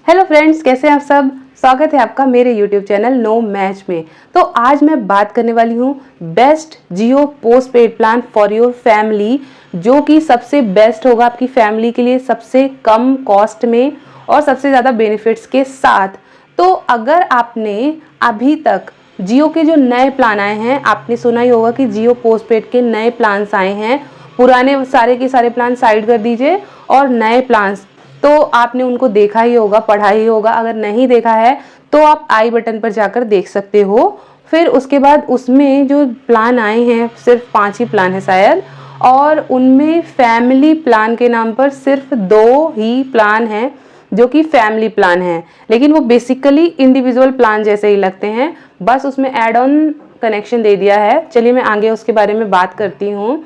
Hello friends, कैसे हैं आप सब। स्वागत है आपका मेरे यूट्यूब चैनल नो मैच में। तो आज मैं बात करने वाली हूँ best Jio post paid plan for your family, जो कि सबसे बेस्ट होगा आपकी फैमिली के लिए, सबसे कम कॉस्ट में और सबसे ज़्यादा बेनिफिट्स के साथ। तो अगर आपने अभी तक जियो के जो नए प्लान आए हैं, आपने सुना ही होगा कि जियो पोस्ट पेड के नए प्लान्स आए हैं। पुराने सारे के सारे प्लान साइड कर दीजिए और नए प्लान्स तो आपने उनको देखा ही होगा, पढ़ा ही होगा। अगर नहीं देखा है तो आप आई बटन पर जाकर देख सकते हो। फिर उसके बाद उसमें जो प्लान आए हैं, सिर्फ 5 ही प्लान है शायद, और उनमें फैमिली प्लान के नाम पर सिर्फ 2 ही प्लान हैं जो कि फैमिली प्लान है, लेकिन वो बेसिकली इंडिविजुअल प्लान जैसे ही लगते हैं, बस उसमें एड ऑन कनेक्शन दे दिया है। चलिए मैं आगे उसके बारे में बात करती हूँ।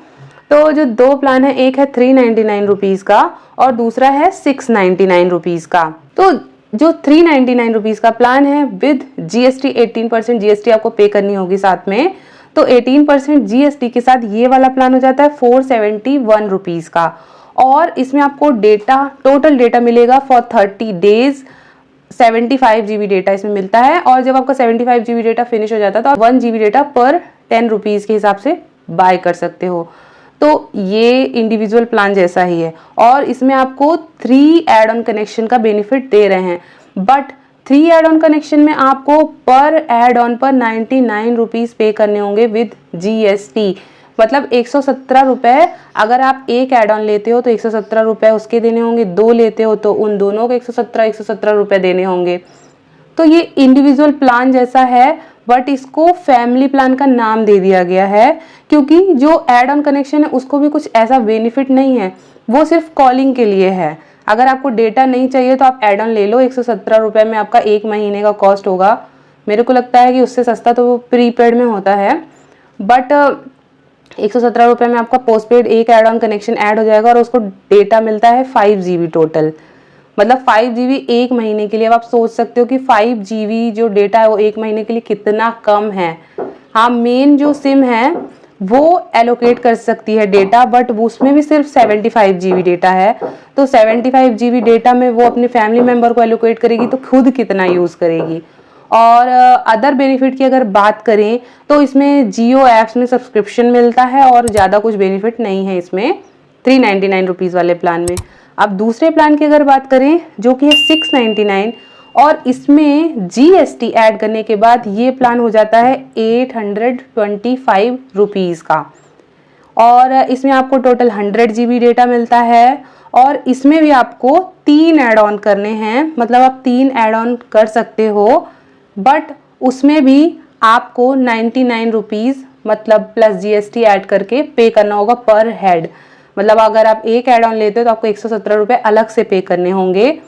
तो जो 2 प्लान है, एक है 399 रुपीज़ का और दूसरा है 699 रुपीज़ का। तो जो 399 रुपीज़ का प्लान है विद जीएसटी 18% जीएसटी आपको पे करनी होगी साथ में, तो 18% जीएसटी के साथ ये वाला प्लान हो जाता है 471 रुपीज़ का। और इसमें आपको डेटा, टोटल डेटा मिलेगा फॉर 30 डेज। 75 GB डेटा इसमें मिलता है, और जब आपका 75 GB डेटा फिनिश हो जाता है तो आप 1 GB डेटा पर 10 रुपीज़ के हिसाब से बाय कर सकते हो। तो ये इंडिविजुअल प्लान जैसा ही है, और इसमें आपको 3 एड ऑन कनेक्शन का बेनिफिट दे रहे हैं। बट 3 एड ऑन कनेक्शन में आपको पर एड ऑन पर 99 रुपीज़ पे करने होंगे विद जीएसटी। मतलब 117 रुपये। अगर आप एक एड ऑन लेते हो तो 117 रुपये उसके देने होंगे, 2 लेते हो तो उन दोनों को 117 रुपये देने होंगे। तो ये इंडिविजुअल प्लान जैसा है, बट इसको फैमिली प्लान का नाम दे दिया गया है क्योंकि जो एड ऑन कनेक्शन है उसको भी कुछ ऐसा बेनिफिट नहीं है, वो सिर्फ कॉलिंग के लिए है। अगर आपको डेटा नहीं चाहिए तो आप एड ऑन ले लो। 117 रुपये में आपका 1 महीने का कॉस्ट होगा। मेरे को लगता है कि उससे सस्ता तो वो प्रीपेड में होता है, बट 117 रुपये में आपका पोस्टपेड एक एड ऑन कनेक्शन ऐड हो जाएगा और उसको डेटा मिलता है 5 GB टोटल। मतलब 5 GB 1 महीने के लिए। अब आप सोच सकते हो कि 5 GB जो डेटा है वो 1 महीने के लिए कितना कम है। हाँ, मेन जो सिम है वो एलोकेट कर सकती है डेटा, बट वो उसमें भी सिर्फ 75 GB डेटा है। तो 75 GB डेटा में वो अपने फैमिली मेंबर को एलोकेट करेगी तो खुद कितना यूज़ करेगी। और अदर बेनिफिट की अगर बात करें तो इसमें जियो ऐप्स में सब्सक्रिप्शन मिलता है और ज़्यादा कुछ बेनिफिट नहीं है इसमें 399 रुपीज़ वाले प्लान में। अब दूसरे प्लान की अगर बात करें जो कि है 699, और इसमें जीएसटी ऐड करने के बाद ये प्लान हो जाता है 825 रुपीज़ का। और इसमें आपको टोटल 100 GB डेटा मिलता है, और इसमें भी आपको 3 ऐड ऑन करने हैं। मतलब आप 3 ऐड ऑन कर सकते हो, बट उसमें भी आपको 99 रुपीज़ मतलब प्लस जीएसटी ऐड करके पे करना होगा पर हेड। मतलब अगर आप एक ऐड ऑन लेते हो तो आपको 117 रुपये अलग से पे करने होंगे,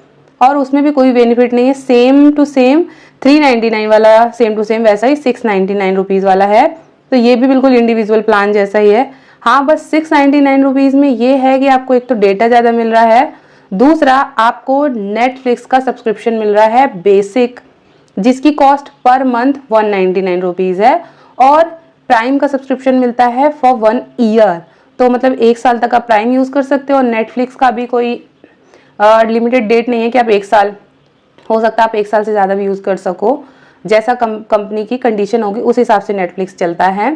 और उसमें भी कोई बेनिफिट नहीं है। सेम टू सेम 399 वाला सेम टू सेम वैसा ही 699 रुपीज़ वाला है। तो ये भी बिल्कुल इंडिविजुअल प्लान जैसा ही है। हाँ, बस 699 रुपीज़ में ये है कि आपको एक तो डेटा ज़्यादा मिल रहा है, दूसरा आपको नेटफ्लिक्स का सब्सक्रिप्शन मिल रहा है बेसिक, जिसकी कॉस्ट पर मंथ 199 रुपीज़ है, और प्राइम का सब्सक्रिप्शन मिलता है फॉर 1 ईयर। तो मतलब 1 साल तक आप प्राइम यूज़ कर सकते हो। और नेटफ्लिक्स का भी कोई लिमिटेड डेट नहीं है कि आप 1 साल, हो सकता है आप 1 साल से ज़्यादा भी यूज़ कर सको। जैसा कंपनी की कंडीशन होगी उस हिसाब से नेटफ्लिक्स चलता है।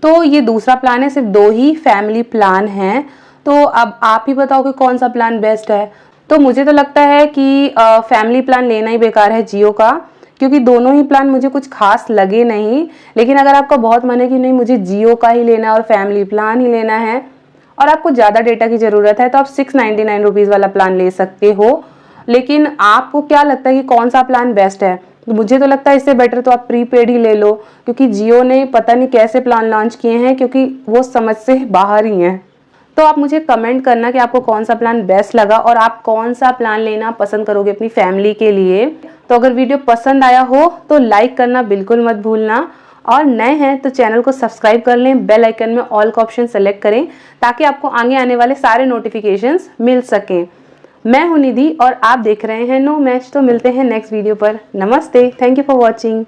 तो ये दूसरा प्लान है, सिर्फ 2 ही फैमिली प्लान हैं। तो अब आप ही बताओ कि कौन सा प्लान बेस्ट है। तो मुझे तो लगता है कि फैमिली प्लान लेना ही बेकार है जियो का, क्योंकि दोनों ही प्लान मुझे कुछ खास लगे नहीं। लेकिन अगर आपका बहुत मन है कि नहीं मुझे जियो का ही लेना है और फैमिली प्लान ही लेना है, और आपको ज़्यादा डेटा की ज़रूरत है, तो आप 699 रुपीज़ वाला प्लान ले सकते हो। लेकिन आपको क्या लगता है कि कौन सा प्लान बेस्ट है? मुझे तो लगता है इससे बेटर तो आप प्रीपेड ही ले लो, क्योंकि जियो ने पता नहीं कैसे प्लान लॉन्च किए हैं, क्योंकि वो समझ से बाहर ही हैं। तो आप मुझे कमेंट करना कि आपको कौन सा प्लान बेस्ट लगा और आप कौन सा प्लान लेना पसंद करोगे अपनी फैमिली के लिए। तो अगर वीडियो पसंद आया हो तो लाइक करना बिल्कुल मत भूलना, और नए हैं तो चैनल को सब्सक्राइब कर लें। बेल आइकन में ऑल का ऑप्शन सेलेक्ट करें ताकि आपको आगे आने वाले सारे नोटिफिकेशंस मिल सकें। मैं हूं निधि और आप देख रहे हैं नो मैच। तो मिलते हैं नेक्स्ट वीडियो पर। नमस्ते, थैंक यू फॉर वॉचिंग।